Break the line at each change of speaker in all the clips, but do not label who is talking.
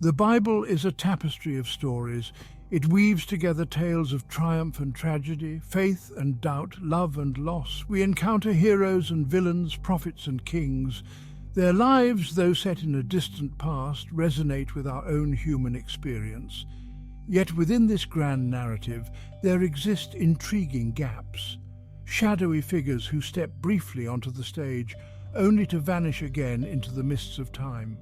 The Bible is a tapestry of stories. It weaves together tales of triumph and tragedy, faith and doubt, love and loss. We encounter heroes and villains, prophets and kings. Their lives, though set in a distant past, resonate with our own human experience. Yet within this grand narrative, there exist intriguing gaps. Shadowy figures who step briefly onto the stage, only to vanish again into the mists of time.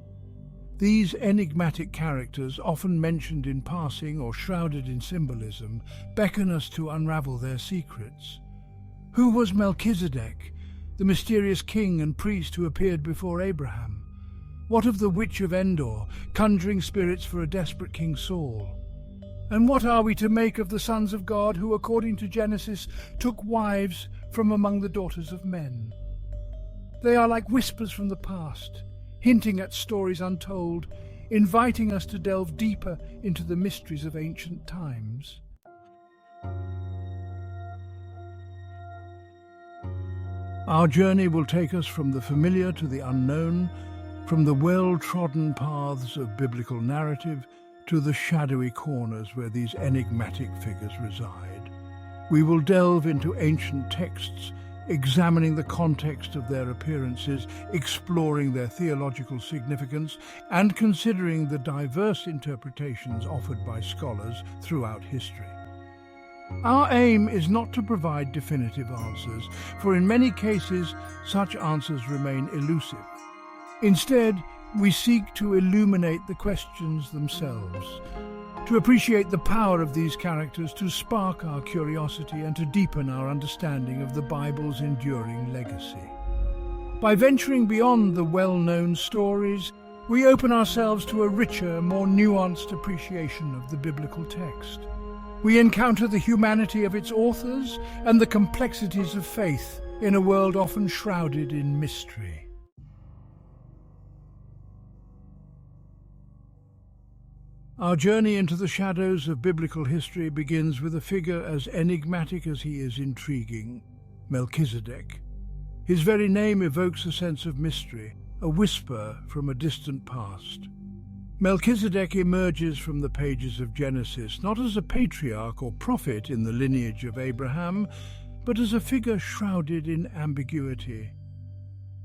These enigmatic characters, often mentioned in passing or shrouded in symbolism, beckon us to unravel their secrets. Who was Melchizedek, the mysterious king and priest who appeared before Abraham? What of the Witch of Endor, conjuring spirits for a desperate King Saul? And what are we to make of the sons of God who, according to Genesis, took wives from among the daughters of men? They are like whispers from the past, hinting at stories untold, inviting us to delve deeper into the mysteries of ancient times. Our journey will take us from the familiar to the unknown, from the well-trodden paths of biblical narrative to the shadowy corners where these enigmatic figures reside. We will delve into ancient texts, examining the context of their appearances, exploring their theological significance, and considering the diverse interpretations offered by scholars throughout history. Our aim is not to provide definitive answers, for in many cases such answers remain elusive. Instead, we seek to illuminate the questions themselves, to appreciate the power of these characters, to spark our curiosity and to deepen our understanding of the Bible's enduring legacy. By venturing beyond the well-known stories, we open ourselves to a richer, more nuanced appreciation of the biblical text. We encounter the humanity of its authors and the complexities of faith in a world often shrouded in mystery. Our journey into the shadows of biblical history begins with a figure as enigmatic as he is intriguing, Melchizedek. His very name evokes a sense of mystery, a whisper from a distant past. Melchizedek emerges from the pages of Genesis not as a patriarch or prophet in the lineage of Abraham, but as a figure shrouded in ambiguity.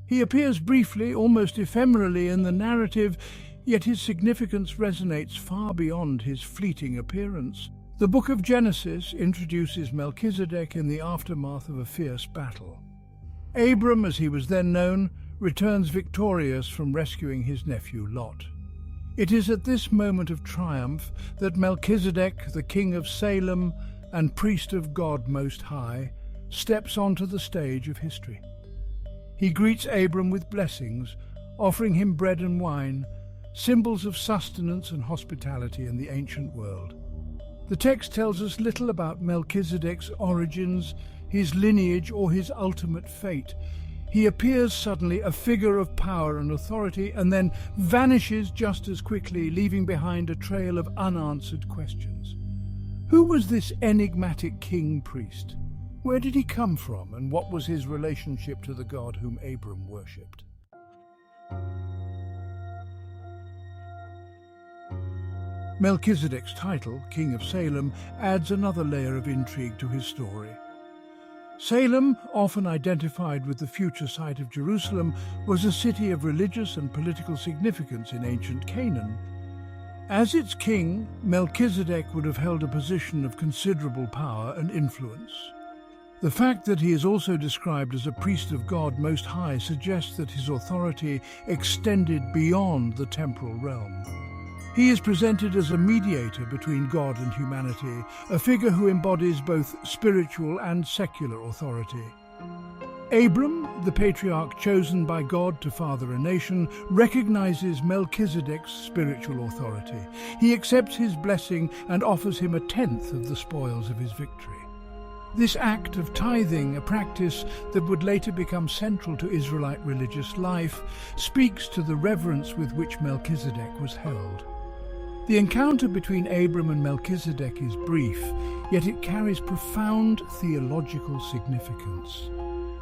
He appears briefly, almost ephemerally in the narrative, yet his significance resonates far beyond his fleeting appearance. The book of Genesis introduces Melchizedek in the aftermath of a fierce battle. Abram, as he was then known, returns victorious from rescuing his nephew Lot. It is at this moment of triumph that Melchizedek, the king of Salem and priest of God Most High, steps onto the stage of history. He greets Abram with blessings, offering him bread and wine, symbols of sustenance and hospitality in the ancient world. The text tells us little about Melchizedek's origins, his lineage, or his ultimate fate. He appears suddenly a figure of power and authority and then vanishes just as quickly, leaving behind a trail of unanswered questions. Who was this enigmatic king-priest? Where did he come from, and what was his relationship to the God whom Abram worshipped? Melchizedek's title, King of Salem, adds another layer of intrigue to his story. Salem, often identified with the future site of Jerusalem, was a city of religious and political significance in ancient Canaan. As its king, Melchizedek would have held a position of considerable power and influence. The fact that he is also described as a priest of God Most High suggests that his authority extended beyond the temporal realm. He is presented as a mediator between God and humanity, a figure who embodies both spiritual and secular authority. Abram, the patriarch chosen by God to father a nation, recognizes Melchizedek's spiritual authority. He accepts his blessing and offers him a tenth of the spoils of his victory. This act of tithing, a practice that would later become central to Israelite religious life, speaks to the reverence with which Melchizedek was held. The encounter between Abram and Melchizedek is brief, yet it carries profound theological significance.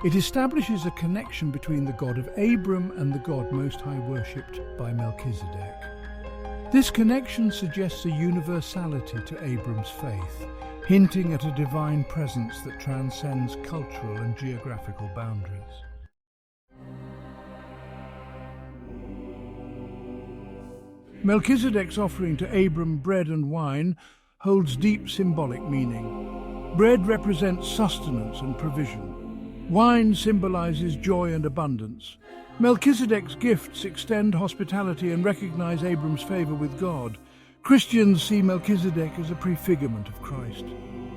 It establishes a connection between the God of Abram and the God Most High worshipped by Melchizedek. This connection suggests a universality to Abram's faith, hinting at a divine presence that transcends cultural and geographical boundaries. Melchizedek's offering to Abram bread and wine holds deep symbolic meaning. Bread represents sustenance and provision. Wine symbolizes joy and abundance. Melchizedek's gifts extend hospitality and recognize Abram's favor with God. Christians see Melchizedek as a prefigurement of Christ.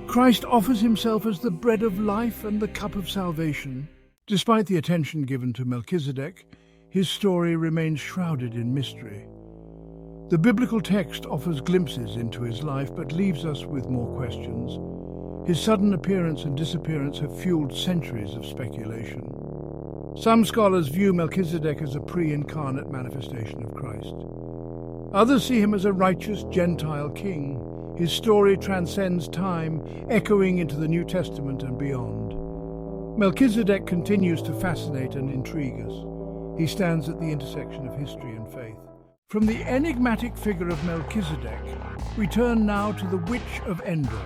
Christ offers himself as the bread of life and the cup of salvation. Despite the attention given to Melchizedek, his story remains shrouded in mystery. The biblical text offers glimpses into his life but leaves us with more questions. His sudden appearance and disappearance have fueled centuries of speculation. Some scholars view Melchizedek as a pre-incarnate manifestation of Christ. Others see him as a righteous Gentile king. His story transcends time, echoing into the New Testament and beyond. Melchizedek continues to fascinate and intrigue us. He stands at the intersection of history and faith. From the enigmatic figure of Melchizedek, we turn now to the Witch of Endor.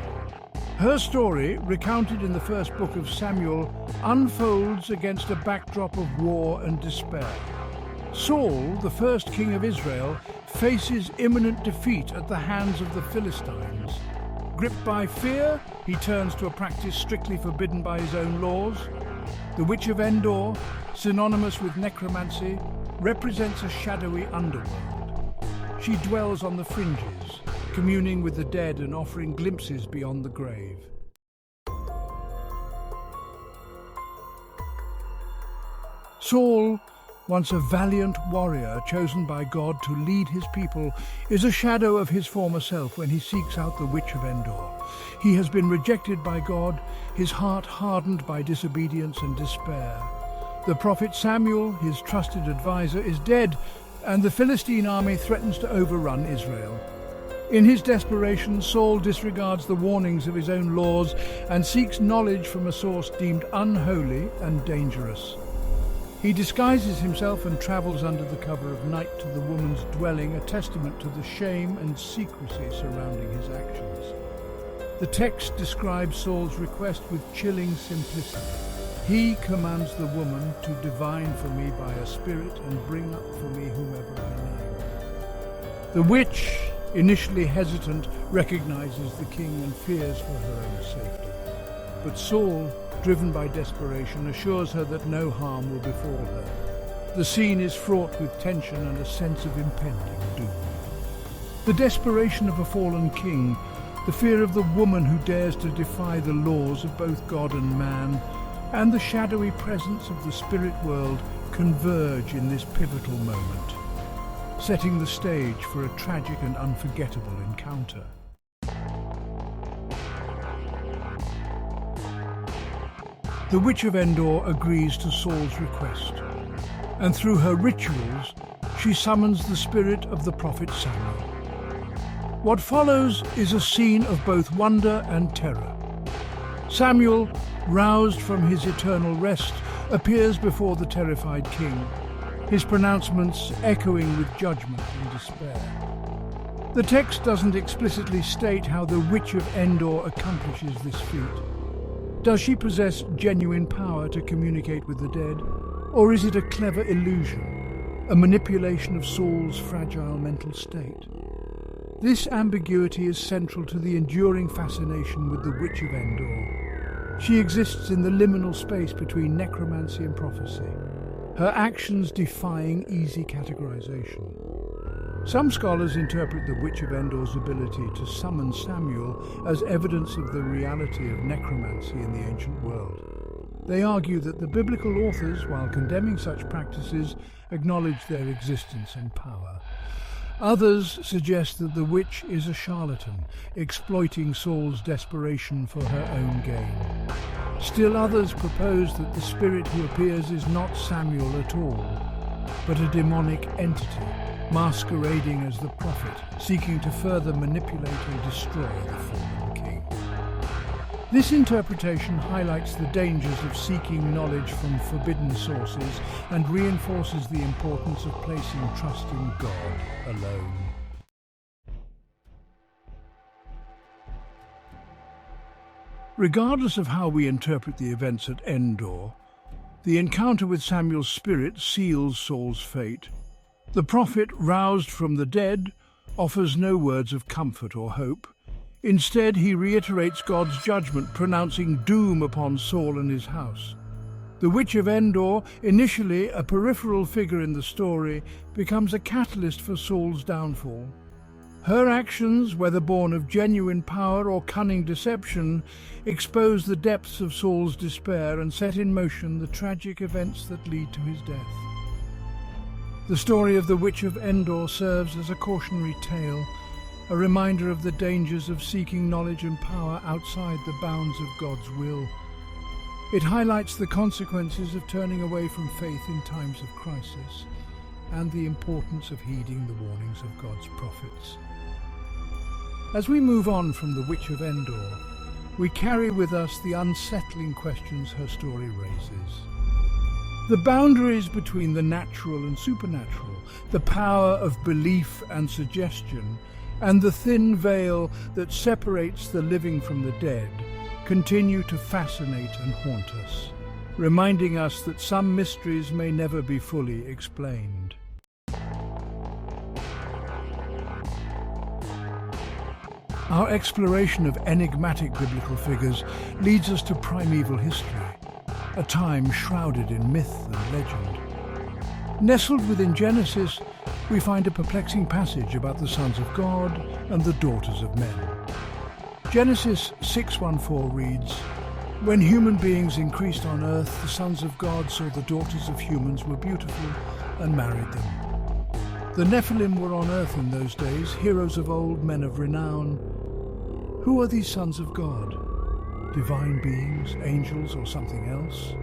Her story, recounted in the first book of Samuel, unfolds against a backdrop of war and despair. Saul, the first king of Israel, faces imminent defeat at the hands of the Philistines. Gripped by fear, he turns to a practice strictly forbidden by his own laws. The Witch of Endor, synonymous with necromancy, represents a shadowy underworld. She dwells on the fringes, communing with the dead and offering glimpses beyond the grave. Saul, once a valiant warrior chosen by God to lead his people, is a shadow of his former self when he seeks out the Witch of Endor. He has been rejected by God, his heart hardened by disobedience and despair. The prophet Samuel, his trusted advisor, is dead, and the Philistine army threatens to overrun Israel. In his desperation, Saul disregards the warnings of his own laws and seeks knowledge from a source deemed unholy and dangerous. He disguises himself and travels under the cover of night to the woman's dwelling, a testament to the shame and secrecy surrounding his actions. The text describes Saul's request with chilling simplicity. He commands the woman to divine for me by a spirit and bring up for me whomever I name. The witch, initially hesitant, recognizes the king and fears for her own safety. But Saul, driven by desperation, assures her that no harm will befall her. The scene is fraught with tension and a sense of impending doom. The desperation of a fallen king, the fear of the woman who dares to defy the laws of both God and man, and the shadowy presence of the spirit world converge in this pivotal moment, setting the stage for a tragic and unforgettable encounter. The Witch of Endor agrees to Saul's request, and through her rituals, she summons the spirit of the prophet Samuel. What follows is a scene of both wonder and terror. Samuel, roused from his eternal rest, appears before the terrified king, his pronouncements echoing with judgment and despair. The text doesn't explicitly state how the Witch of Endor accomplishes this feat. Does she possess genuine power to communicate with the dead, or is it a clever illusion, a manipulation of Saul's fragile mental state? This ambiguity is central to the enduring fascination with the Witch of Endor. She exists in the liminal space between necromancy and prophecy, her actions defying easy categorization. Some scholars interpret the Witch of Endor's ability to summon Samuel as evidence of the reality of necromancy in the ancient world. They argue that the biblical authors, while condemning such practices, acknowledge their existence and power. Others suggest that the witch is a charlatan, exploiting Saul's desperation for her own gain. Still others propose that the spirit who appears is not Samuel at all, but a demonic entity, masquerading as the prophet, seeking to further manipulate and destroy the fallen king. This interpretation highlights the dangers of seeking knowledge from forbidden sources and reinforces the importance of placing trust in God alone. Regardless of how we interpret the events at Endor, the encounter with Samuel's spirit seals Saul's fate. The prophet, roused from the dead, offers no words of comfort or hope. Instead, he reiterates God's judgment, pronouncing doom upon Saul and his house. The Witch of Endor, initially a peripheral figure in the story, becomes a catalyst for Saul's downfall. Her actions, whether born of genuine power or cunning deception, expose the depths of Saul's despair and set in motion the tragic events that lead to his death. The story of the Witch of Endor serves as a cautionary tale, a reminder of the dangers of seeking knowledge and power outside the bounds of God's will. It highlights the consequences of turning away from faith in times of crisis and the importance of heeding the warnings of God's prophets. As we move on from the Witch of Endor, we carry with us the unsettling questions her story raises. The boundaries between the natural and supernatural, the power of belief and suggestion, and the thin veil that separates the living from the dead continue to fascinate and haunt us, reminding us that some mysteries may never be fully explained. Our exploration of enigmatic biblical figures leads us to primeval history, a time shrouded in myth and legend. Nestled within Genesis, we find a perplexing passage about the sons of God and the daughters of men. Genesis 6:14 reads, "When human beings increased on earth, the sons of God saw the daughters of humans were beautiful and married them." The Nephilim were on earth in those days, heroes of old, men of renown. Who are these sons of God? Divine beings, angels, or something else?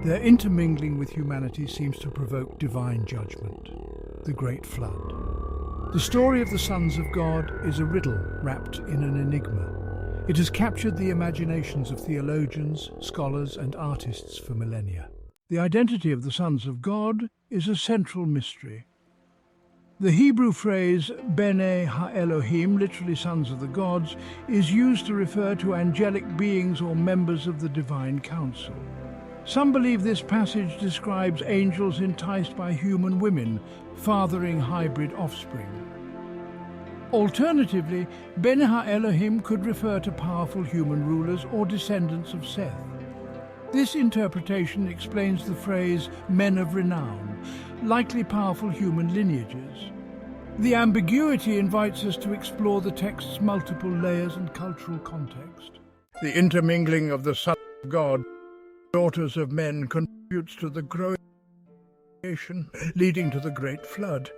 Their intermingling with humanity seems to provoke divine judgment, the Great Flood. The story of the sons of God is a riddle wrapped in an enigma. It has captured the imaginations of theologians, scholars, and artists for millennia. The identity of the sons of God is a central mystery. The Hebrew phrase Bene Ha-Elohim, literally sons of the gods, is used to refer to angelic beings or members of the divine council. Some believe this passage describes angels enticed by human women, fathering hybrid offspring. Alternatively, Bene Ha-Elohim could refer to powerful human rulers or descendants of Seth. This interpretation explains the phrase men of renown, likely powerful human lineages. The ambiguity invites us to explore the text's multiple layers and cultural context. The intermingling of the sons of God, daughters of men, contributes to the growing creation, leading to the Great Flood.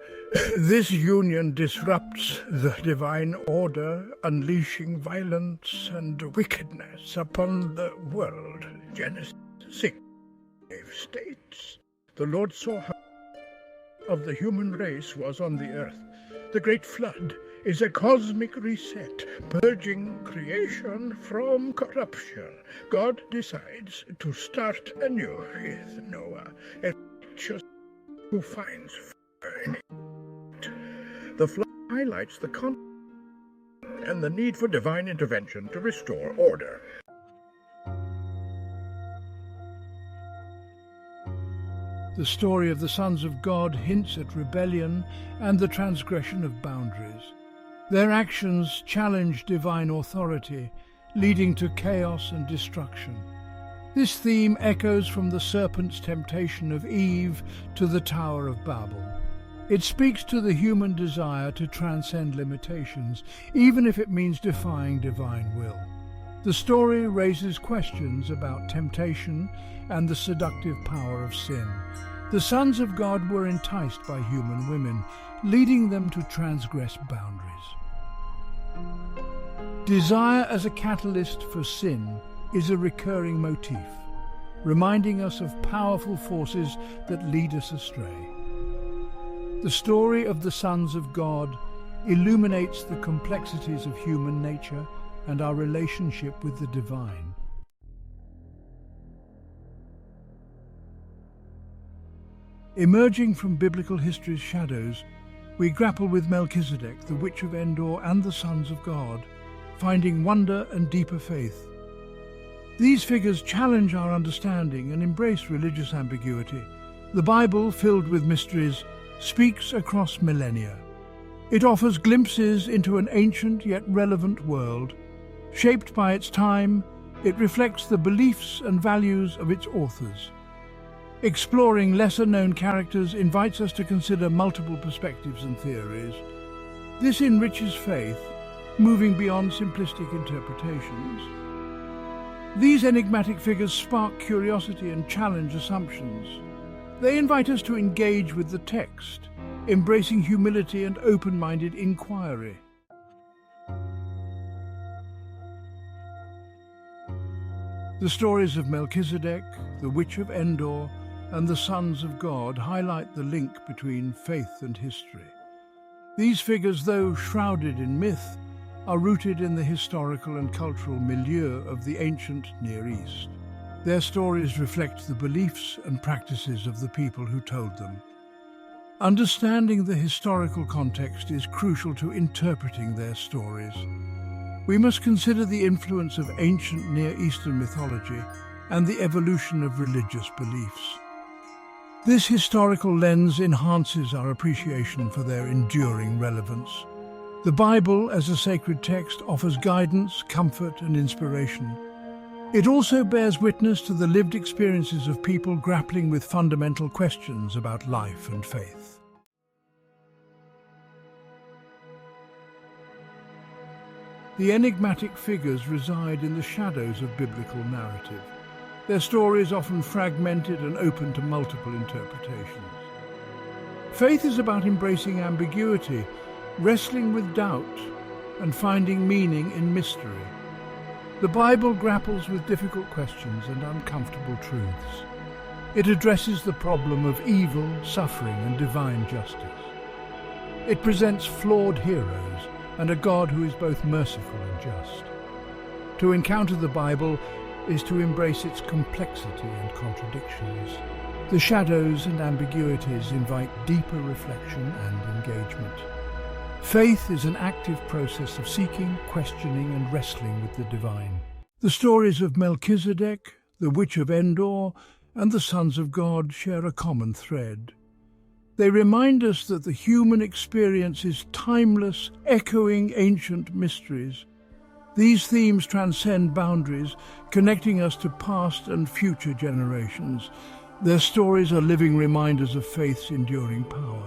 This union disrupts the divine order, unleashing violence and wickedness upon the world. Genesis 6 states, "The Lord saw how of the human race was on the earth. The Great Flood is a cosmic reset, purging creation from corruption. God decides to start anew with Noah, a righteous who finds favor in it. The flood highlights the conflict and the need for divine intervention to restore order." The story of the sons of God hints at rebellion and the transgression of boundaries. Their actions challenge divine authority, leading to chaos and destruction. This theme echoes from the serpent's temptation of Eve to the Tower of Babel. It speaks to the human desire to transcend limitations, even if it means defying divine will. The story raises questions about temptation and the seductive power of sin. The sons of God were enticed by human women, leading them to transgress boundaries. Desire as a catalyst for sin is a recurring motif, reminding us of powerful forces that lead us astray. The story of the sons of God illuminates the complexities of human nature and our relationship with the divine. Emerging from biblical history's shadows, we grapple with Melchizedek, the Witch of Endor, and the sons of God, finding wonder and deeper faith. These figures challenge our understanding and embrace religious ambiguity. The Bible, filled with mysteries, speaks across millennia. It offers glimpses into an ancient yet relevant world. Shaped by its time, it reflects the beliefs and values of its authors. Exploring lesser-known characters invites us to consider multiple perspectives and theories. This enriches faith, moving beyond simplistic interpretations. These enigmatic figures spark curiosity and challenge assumptions. They invite us to engage with the text, embracing humility and open-minded inquiry. The stories of Melchizedek, the Witch of Endor, and the Sons of God highlight the link between faith and history. These figures, though shrouded in myth, are rooted in the historical and cultural milieu of the ancient Near East. Their stories reflect the beliefs and practices of the people who told them. Understanding the historical context is crucial to interpreting their stories. We must consider the influence of ancient Near Eastern mythology and the evolution of religious beliefs. This historical lens enhances our appreciation for their enduring relevance. The Bible, as a sacred text, offers guidance, comfort, and inspiration. It also bears witness to the lived experiences of people grappling with fundamental questions about life and faith. The enigmatic figures reside in the shadows of biblical narrative. Their story is often fragmented and open to multiple interpretations. Faith is about embracing ambiguity, wrestling with doubt, and finding meaning in mystery. The Bible grapples with difficult questions and uncomfortable truths. It addresses the problem of evil, suffering, and divine justice. It presents flawed heroes and a God who is both merciful and just. To encounter the Bible is to embrace its complexity and contradictions. The shadows and ambiguities invite deeper reflection and engagement. Faith is an active process of seeking, questioning, and wrestling with the divine. The stories of Melchizedek, the Witch of Endor, and the Sons of God share a common thread. They remind us that the human experience is timeless, echoing ancient mysteries. These themes transcend boundaries, connecting us to past and future generations. Their stories are living reminders of faith's enduring power.